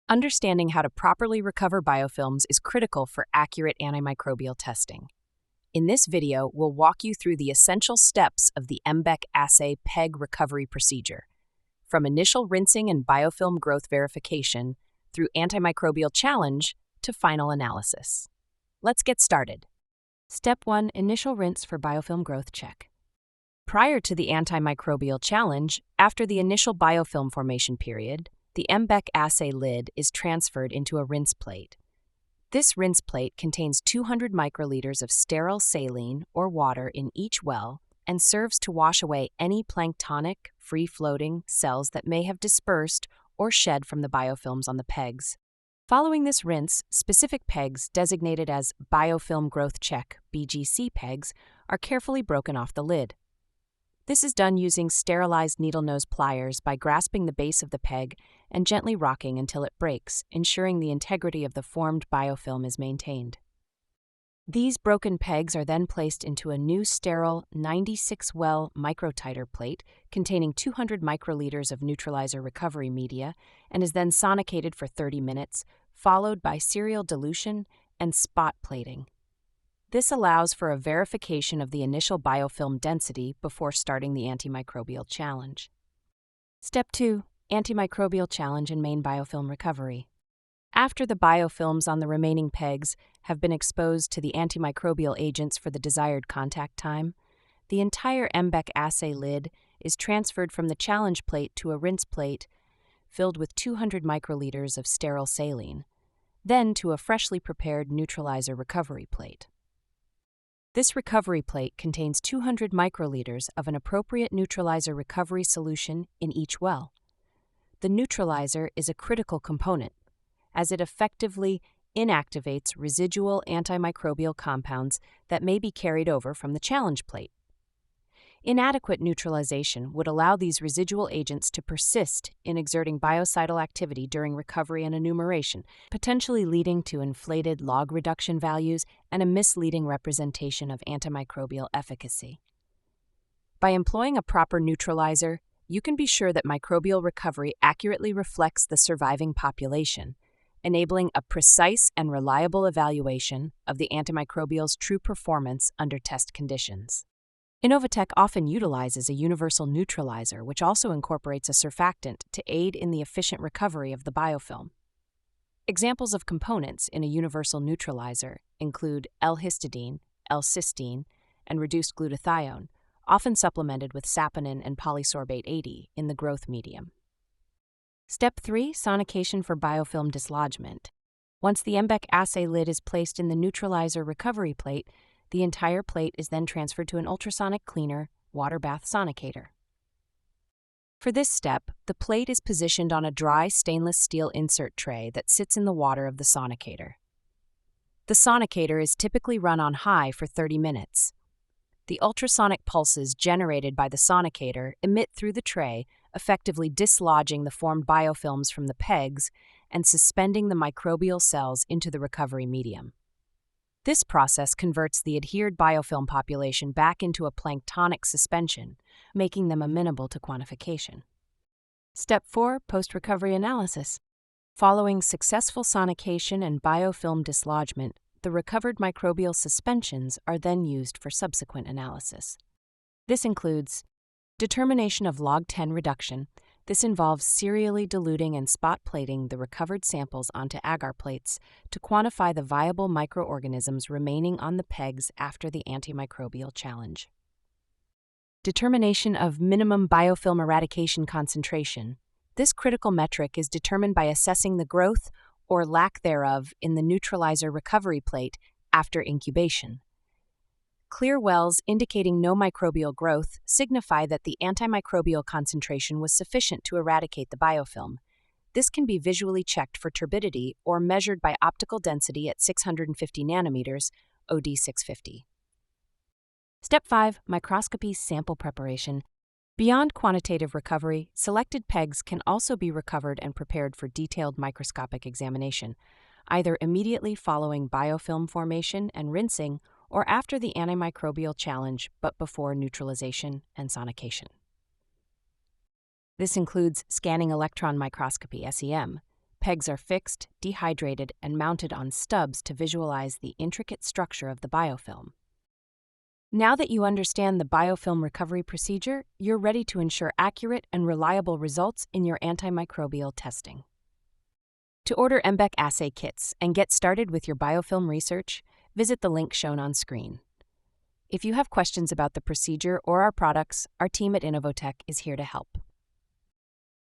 Understanding how to properly recover biofilms is critical for accurate antimicrobial testing. In this video, we'll walk you through the essential steps of the MBEC Assay PEG recovery procedure, from initial rinsing and biofilm growth verification through antimicrobial challenge to final analysis. Let's get started. Step 1. Initial rinse for biofilm growth check. Prior to the antimicrobial challenge, after the initial biofilm formation period, the MBEC assay lid is transferred into a rinse plate. This rinse plate contains 200 microliters of sterile saline or water in each well and serves to wash away any planktonic, free-floating cells that may have dispersed or shed from the biofilms on the pegs. Following this rinse, specific pegs designated as biofilm growth check (BGC) pegs are carefully broken off the lid. This is done using sterilized needle nose pliers by grasping the base of the peg and gently rocking until it breaks, ensuring the integrity of the formed biofilm is maintained. These broken pegs are then placed into a new sterile 96-well microtiter plate containing 200 microliters of neutralizer recovery media and is then sonicated for 30 minutes, followed by serial dilution and spot plating. This allows for a verification of the initial biofilm density before starting the antimicrobial challenge. Step 2. Antimicrobial challenge and main biofilm recovery. After the biofilms on the remaining pegs have been exposed to the antimicrobial agents for the desired contact time, the entire MBEC assay lid is transferred from the challenge plate to a rinse plate filled with 200 microliters of sterile saline, then to a freshly prepared neutralizer recovery plate. This recovery plate contains 200 microliters of an appropriate neutralizer recovery solution in each well. The neutralizer is a critical component, as it effectively inactivates residual antimicrobial compounds that may be carried over from the challenge plate. Inadequate neutralization would allow these residual agents to persist in exerting biocidal activity during recovery and enumeration, potentially leading to inflated log reduction values and a misleading representation of antimicrobial efficacy. By employing a proper neutralizer, you can be sure that microbial recovery accurately reflects the surviving population, enabling a precise and reliable evaluation of the antimicrobial's true performance under test conditions. Innovotech often utilizes a universal neutralizer, which also incorporates a surfactant to aid in the efficient recovery of the biofilm. Examples of components in a universal neutralizer include L-histidine, L-cysteine, and reduced glutathione, often supplemented with saponin and polysorbate 80 in the growth medium. Step 3. Sonication for biofilm dislodgement. Once the MBEC assay lid is placed in the neutralizer recovery plate, the entire plate is then transferred to an ultrasonic cleaner water bath sonicator. For this step, the plate is positioned on a dry stainless steel insert tray that sits in the water of the sonicator. The sonicator is typically run on high for 30 minutes. The ultrasonic pulses generated by the sonicator emit through the tray, effectively dislodging the formed biofilms from the pegs and suspending the microbial cells into the recovery medium. This process converts the adhered biofilm population back into a planktonic suspension, making them amenable to quantification. Step 4. Post-recovery analysis. Following successful sonication and biofilm dislodgement, the recovered microbial suspensions are then used for subsequent analysis. This includes determination of log 10 reduction. This involves serially diluting and spot plating the recovered samples onto agar plates to quantify the viable microorganisms remaining on the pegs after the antimicrobial challenge. Determination of minimum biofilm eradication concentration. This critical metric is determined by assessing the growth or lack thereof in the neutralizer recovery plate after incubation. Clear wells indicating no microbial growth signify that the antimicrobial concentration was sufficient to eradicate the biofilm. This can be visually checked for turbidity or measured by optical density at 650 nanometers, OD 650. Step 5. Microscopy sample preparation. Beyond quantitative recovery, selected pegs can also be recovered and prepared for detailed microscopic examination, either immediately following biofilm formation and rinsing or after the antimicrobial challenge but before neutralization and sonication. This includes scanning electron microscopy (SEM), Pegs are fixed, dehydrated, and mounted on stubs to visualize the intricate structure of the biofilm. Now that you understand the biofilm recovery procedure, you're ready to ensure accurate and reliable results in your antimicrobial testing. To order MBEC assay kits and get started with your biofilm research, visit the link shown on screen. If you have questions about the procedure or our products, our team at Innovotech is here to help.